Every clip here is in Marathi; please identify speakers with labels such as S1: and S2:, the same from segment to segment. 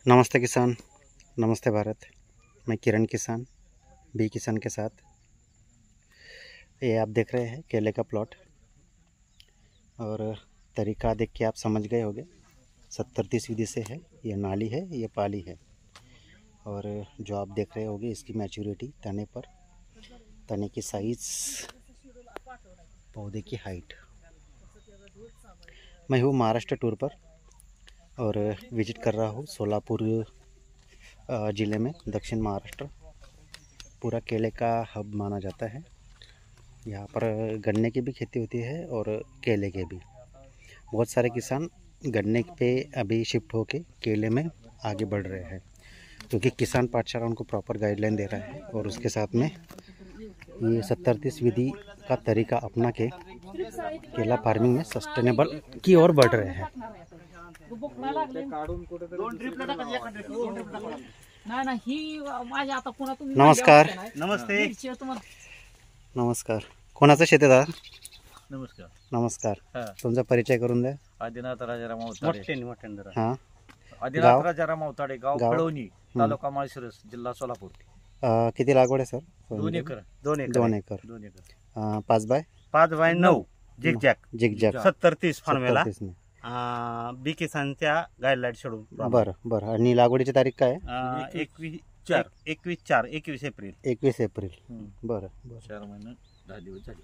S1: नमस्ते किसान, नमस्ते भारत। मैं किरण किसान बी किसान के साथ। ये आप देख रहे हैं केले का प्लॉट और तरीका देख के आप समझ गए होंगे 70-30 विधि से है। ये नाली है, ये पाली है। और जो आप देख रहे होंगे इसकी मैच्योरिटी, तने पर तने की साइज़, पौधे की हाइट। मैं हूँ महाराष्ट्र टूर पर और विजिट कर रहा हूँ सोलापुर ज़िले में, दक्षिण महाराष्ट्र। पूरा केले का हब माना जाता है। यहाँ पर गन्ने की भी खेती होती है और केले के भी। बहुत सारे किसान गन्ने पे अभी शिफ्ट होके केले में आगे बढ़ रहे हैं, क्योंकि किसान पाठशाला उनको प्रॉपर गाइडलाइन दे रहा है। और उसके साथ में ये 70-30 विधि का तरीका अपना के केला फार्मिंग में सस्टेनेबल की ओर बढ़ रहे हैं। नमस्कार।
S2: नमस्ते।
S1: नमस्कार। कोणाचं शेत आहे दादा?
S2: नमस्कार।
S1: नमस्कार। तुमचा परिचय करून द्या।
S2: आदिनाथ राजाराम अवताडे।
S1: हां।
S2: आदिनाथ राजाराम अवताडे, गाव खळवणी, तालुका माळशिरस, जिल्हा सोलापूर।
S1: किती लागवड आहे सर?
S2: 2 एकर।
S1: 2 एकर। 5 बाय
S2: 9
S1: झिगझॅग
S2: 70-30 फॉर्म्युला
S1: 70-30 ने.
S2: बी किसानच्या गाईडलाईन शेड्यूल।
S1: बरं बरं. आणि लागवडीची तारीख काय आहे?
S2: 21 एप्रिल।
S1: 21 एप्रिल. बरं बरं.
S2: 4 महिने 10 दिवस झाले.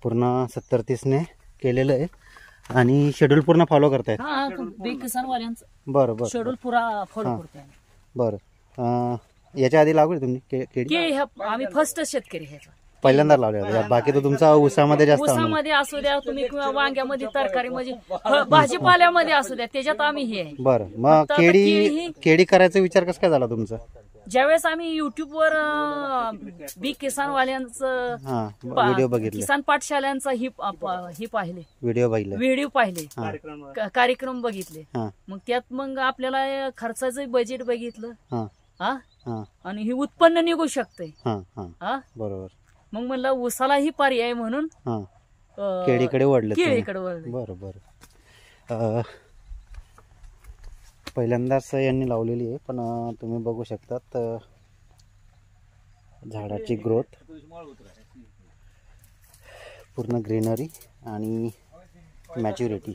S1: पूर्ण 70-30 ने केलेलं आहे आणि शेड्यूल पूर्ण फॉलो करतायत.
S3: बी किसान वाल्यांचं
S1: बरं बरं
S3: शेड्यूल पुरा फॉलो करतोय.
S1: बरं. याच्या आधी लागवड तुम्ही केळी?
S3: आम्ही फर्स्ट शेतकरी आहे.
S1: पहिल्यांदा लावले. बाकी तर तुमचा ऊसामध्ये जास्त आहे.
S3: ऊसामध्ये असू द्या तुम्ही, किंवा वांग्यामध्ये, तरकारीमध्ये, भाजीपाल्यामध्ये असू द्या, त्याच्यात आम्ही हे आहे.
S1: बरं. मग केळी करायचा विचार कसा काय झाला तुमचा?
S3: ज्यावेळेस आम्ही युट्यूबवर बी किसान वाल्यांचं
S1: व्हिडिओ बघितले,
S3: किसान पाठशाल्यांचा ही पाहिले, व्हिडिओ पाहिले, कार्यक्रम बघितले. मग त्यात मग आपल्याला खर्चाचं बजेट बघितलं आणि हे उत्पन्न निघू शकते.
S1: बरोबर.
S3: मग म्हणलं ऊसालाही पर्याय म्हणून
S1: केळीकडे वळले.
S3: बरं
S1: बरं. पहिल्यांदाच यांनी लावलेली आहे, पण तुम्ही बघू शकतात झाडाची ग्रोथ, पूर्ण ग्रीनरी आणि मॅच्युरिटी.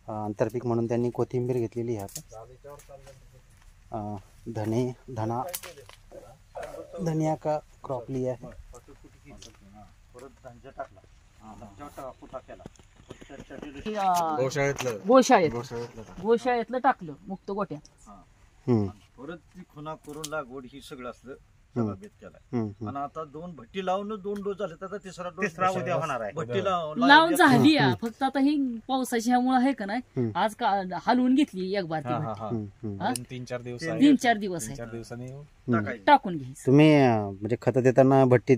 S1: आंतरपीक म्हणून त्यांनी कोथिंबीर घेतलेली आहे. धनिया का क्रॉप लिया है.
S3: गोशाळेतलं टाकलं मुक्त गोट्यात.
S2: परत ती खुना करून लागवड ही सगळं असलं सगळं बेत केलाय. आणि आता 2 भट्टी लावून 2 डोस झाले. आता तिसरा उद्या होणार आहे. भट्टी
S3: लावून झाली. फक्त आता ही पावसाच्या ह्यामुळे आहे का नाही, आज हलवून घेतली एक बार.
S4: 3-4
S3: दिवस आहे टाकून घ्यायचं.
S1: तुम्ही म्हणजे खत देताना भट्टी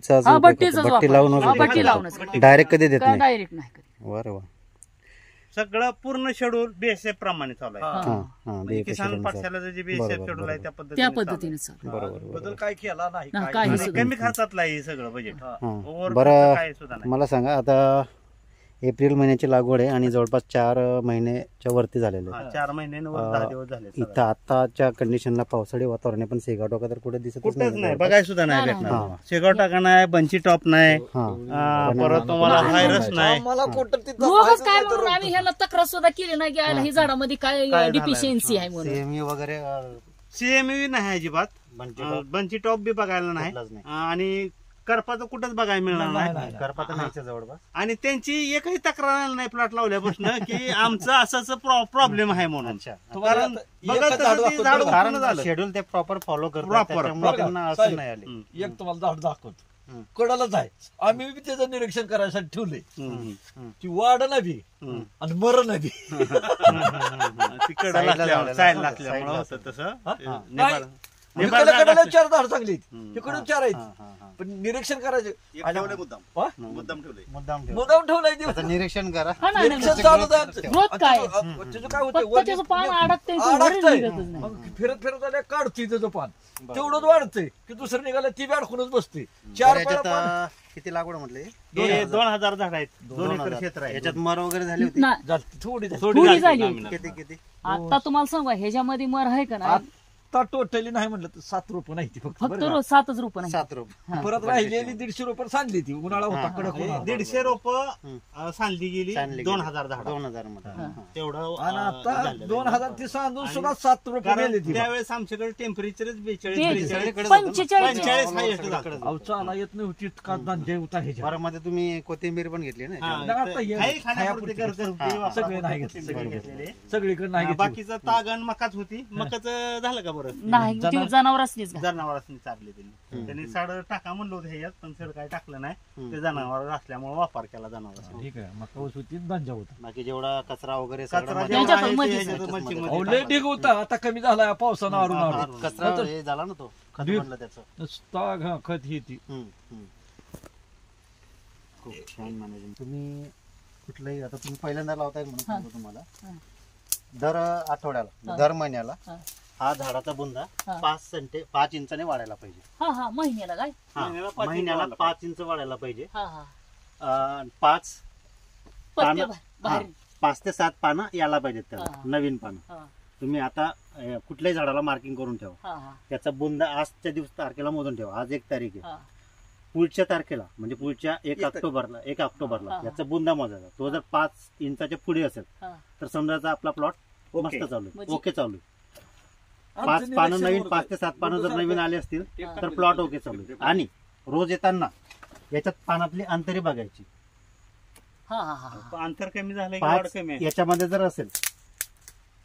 S1: लावून डायरेक्ट कधी देत नाही?
S3: डायरेक्ट नाही.
S1: वा.
S2: सगळं पूर्ण शेड्यूल बीएसएफ प्रमाणे चालू आहे. किसान पाठशाळेचं जे बीएसएफ शेड्यूल आहे त्या
S3: पद्धतीने
S2: बदल काय केला नाही. कमी खर्चातला आहे सगळं बजेट.
S1: बरं. मला सांगा, आता एप्रिल महिन्याची लागवड आहे आणि जवळपास 4 महिन्याच्या वरती झालेले.
S2: 4 महिने 10 दिवस झाले.
S1: इथं आताच्या कंडिशनला पावसाळी वातावरण आहे, पण शेगाव टोका तर कुठे दिसतच
S2: नाही. बघायला सुद्धा नाही भेटणार. शेगाव टाका नाही, बंची टॉप नाही, परत तुम्हाला व्हायरस नाही.
S3: रोगच काय म्हणून आम्ही ह्याला तक्रार सुद्धा केली नाही की ही झाडामध्ये काय डिफिशियन्सी आहे म्हणून.
S1: सीएमई वगैरे
S2: सीएमई नाही अजिबात. बंची टॉप बी बघायला नाही आणि करपाचं कुठंच बघायला मिळणार नाही.
S1: करपा तर नाही जवळपास.
S2: आणि त्यांची एकही तक्रार नाही प्लॉट लावल्यापासून की आमचं असंच प्रॉब्लेम आहे म्हणून. कारण
S1: शेड्यूल ते प्रॉपर फॉलो करतात. असं नाही आले.
S4: एक तुम्हाला झाड दाखवतो, कडालाच आहे. आम्ही बी त्याचं निरीक्षण करायसाठी ठेवले की वाढ नाही आणि मर नाही. कडाला 4 झाड चांगली, तिकडून 4 आहेत, पण निरीक्षण करायचे.
S2: मुद्दाम
S1: ठेवलंय. निरीक्षण करा.
S4: निरीक्षण चालू काय फिरत आल्या काढतोय त्याचं पान, तेवढंच वाढतंय की दुसरं निघालं ती बी अडकूनच बसते. 4
S1: किती लागवड म्हटले?
S5: 2000 झाड आहेत, 2 एकर
S1: 2000.
S5: क्षेत्र आहे.
S1: याच्यात मर वगैरे झाली होती?
S3: नाही,
S4: झाली थोडी झाली.
S3: थोडी झाली होती.
S5: nominal.
S1: किती?
S3: आता तुम्हाला सांगू ह्याच्यामध्ये मर आहे का नाही,
S4: आता टोटली नाही म्हणलं तर 7 रुपये नाही ती फक्त
S3: फक्त
S4: बरं का?
S3: रोज 7च रुपये नाही.
S1: 7 रुपये.
S4: परत राहिलेली 150 रुपये सांडली ती उन्हाळा होता कडक
S5: हे
S4: उन्हाळा.
S5: 150 रोपं सांडली गेली,
S1: सांडली
S5: 2000 झाड
S1: 2000 मध्ये.
S5: तेवढं
S4: आणि आता
S5: झालेलं आहे.
S4: 2000 ती सांडून सुद्धा 7 रुपये
S5: कारण
S4: गेली ती.
S5: त्यावेळेस आमच्याकडे टेम्परेचरच 42
S1: सगळीकडे
S3: 45
S5: 45 हायेस्ट झालं.
S4: अहो चाला येत नव्हती इतका धंदे होता ह्याच्या.
S1: बरं मध्ये तुम्ही कोथिंबीर पण घेतली ना?
S5: हा,
S4: आता हे
S5: काही खाण्यापुरती
S4: खायापुरती
S5: घरगुती
S1: हा,
S5: वापरापुरती
S4: सगळे नाही घेतले,
S5: सगळे
S4: सगळे
S5: घेतलेले.
S4: सगळीकडे नाही घेतली.
S5: बाकीचा तागण मकाच होती, मकाच झालं का बरं?
S3: नाही ती जनावरांनीच घाल.
S5: जनावरांनी चारले त्यांनी साड टाका म्हणलं होतं ह्याच्यात, पण सर काय टाकलं नाही. ते जनावर असल्यामुळे वापर केला जनावरांनी.
S4: ठीक आहे मग कवच होती धंजा होता.
S1: बाकी जेवढा कचरा वगैरे
S5: कचरा
S1: सगळं
S5: जेवढा
S3: याच्यात
S5: आहे ते
S3: मध्येच
S5: ह्याच्यात
S1: आहे.
S5: mulching
S4: अहो
S5: मध्ये
S4: लय ढीग होता आता कमी झाला पावसानं आरून आरून.
S1: कचरा हे झाला ना तो खत
S4: ढीग.
S1: बनलं त्याचं.
S4: नुसता घा खत ही ती.
S1: खूप छान मॅनेजमेंट. तुम्ही कुठलंही आता तुम्ही पहिल्यांदा लावताय म्हणून सांगतो तुम्हाला,
S3: हा.
S1: दर आठवड्याला दर महिन्याला हा झाडाचा बुंदा
S3: हा.
S1: 5 इंचाने वाढायला पाहिजे.
S3: हा महिन्याला काय?
S1: हा,
S5: महिन्याला 5 इंच
S1: महिन्याला
S5: वाढायला
S1: 5 इंच वाढायला पाहिजे.
S3: हा
S1: 5
S3: पत्ते
S1: पानं
S3: बाहेर.
S1: 5 ते 7 पानं यायला पाहिजेत त्याला,
S3: हा.
S1: नवीन पानं.
S3: हा
S1: तुम्ही आता कुठल्याही झाडाला मार्किंग करून ठेवा.
S3: हा
S1: त्याचा बुंदा आजच्या तारखेला मोजून ठेवा. आज 1 तारीख आहे.
S3: हा
S1: पुढच्या तारखेला म्हणजे पुढच्या 1 ऑक्टोबरला
S3: हा.
S1: याचा बुंदा मोजायचा. तो जर 5 इंचाच्या पुढे असेल
S3: हा.
S1: तर समजायचा आपला प्लॉट
S5: ओके.
S1: मस्त चालू आहे,
S3: म्हणजे-
S1: ओके चालू आहे.
S4: आमचं
S1: 5 पानं
S4: निरीक्षण
S1: नवीन
S4: होतं.
S1: 5 ते 7 पानं जर
S4: रोज
S1: नवीन
S4: आता-
S1: आले असतील तर प्लॉट ओके चालू आहे. आणि रोज येताना याच्यात पानातली अंतरी बघायची.
S3: हा
S5: अंतर कमी झालं की वाढ
S1: 5
S5: कमी आहे.
S1: याच्यामध्ये जर असेल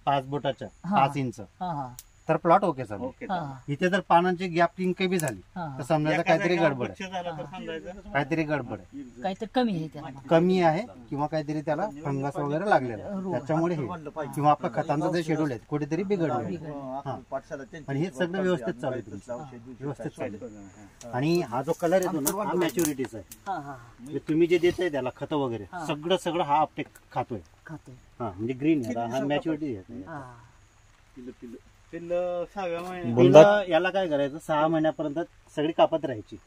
S1: 5 बोटाच्या
S3: हा.
S1: 5 इंच
S3: हा
S1: तर प्लॉट ओके चालू आहे.
S5: ओके
S3: हा
S1: इथे जर पानांची गॅपिंग कमी झाली तर समजायचं काहीतरी गडबड आहे.
S5: झालं तर समजायचं
S1: काहीतरी गडबड आहे,
S3: काहीतरी कमी आहे त्याला.
S1: कमी आहे किंवा काहीतरी त्याला फंगस वगैरे लागलेला आहे. त्याच्यामुळे हे किंवा आपलं खतांचं जे शेड्यूल आहे कुठेतरी बिघडलं आहे. आणि हे सगळं व्यवस्थित चालू आहे तुमचं. व्यवस्थित चालू आहे. आणि हा जो कलर येतो ना हा मॅच्युरिटीचा आहे.
S3: हा
S1: म्हणजे तुम्ही जे देताय त्याला खत वगैरे सगळं हा अपटेक खातोय.
S3: खाते.
S1: हा म्हणजे ग्रीन हा मॅच्युरिटी आहे.
S3: हा
S5: पिल्लं 6व्या महिन्यात
S1: बुंदा याला काय करायचं 6 महिन्यापर्यंत सगळी कापत राहायची.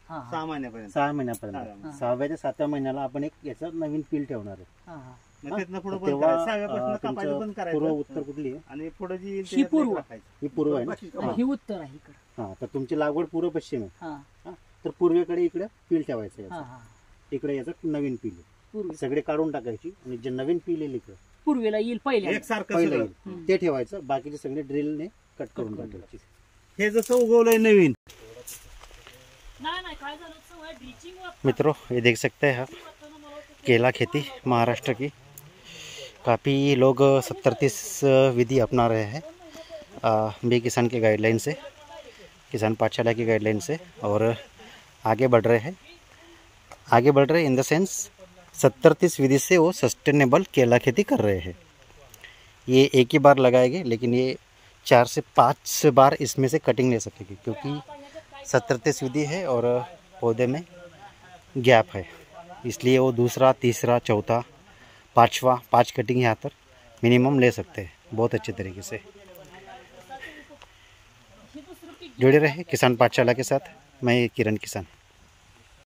S3: हा
S5: 6 महिन्यापर्यंत
S1: 6 महिन्यापर्यंत 6व्या ते 7व्या महिन्याला आपण एक याचं नवीन पील ठेवणार आहे.
S3: हा
S5: मग तिथनं पुढे बंद
S1: तेव्हा
S5: करायचं 6व्यापासून कापायचं बंद
S1: तुमचं पूर्व
S5: करायचं
S1: उत्तर कुठली आहे?
S5: आणि पुढे जी येईल
S3: ही पूर्व.
S5: त्याच्यात टाकायचं.
S1: ही पूर्व आहे ना.
S3: ही उत्तर आहे इकडं.
S1: हा तर तुमची लागवड पूर्व पश्चिम आहे.
S3: हा
S1: हा, तर पूर्वेकडे इकडे पील ठेवायचं
S3: हा
S1: याचं.
S3: हा
S1: इकडे याचं नवीन पील आहे.
S3: पूर्वी
S1: सगळे काढून टाकायची आणि जे नवीन पील येईल इकडे
S3: पूर्वेला येईल पहिल्या.
S5: एकसारखं
S1: पहिलं
S5: सगळं.
S1: येईल ते ठेवायचं. बाकीचे सगळे ड्रिलने कट करून टाकायची.
S5: हे जसं उगवलंय नवीन
S3: नाही काय झालं सवय ड्रिचिंग
S1: मित्रों ये देख सकते हैं आप केला खेती महाराष्ट्र की काफ़ी लोग 70-30 विधि अपना रहे हैं बी किसान के गाइडलाइन से, किसान पाठशाला की गाइडलाइन से, और आगे बढ़ रहे हैं इन द सेंस 70-30 विधि से वो सस्टेनेबल केला खेती कर रहे हैं. ये एक ही बार लगाएंगे लेकिन ये 4 से 5 बार इसमें से कटिंग ले सकेगी क्योंकि 70-30 विधि है और पौधे में गैप है, इसलिए वो दूसरा तीसरा चौथा 5 कटिंग यहाँ पर मिनिमम ले सकते हैं बहुत अच्छे तरीके से. जुड़े रहे किसान पाठशाला के साथ. मैं किरण किसान.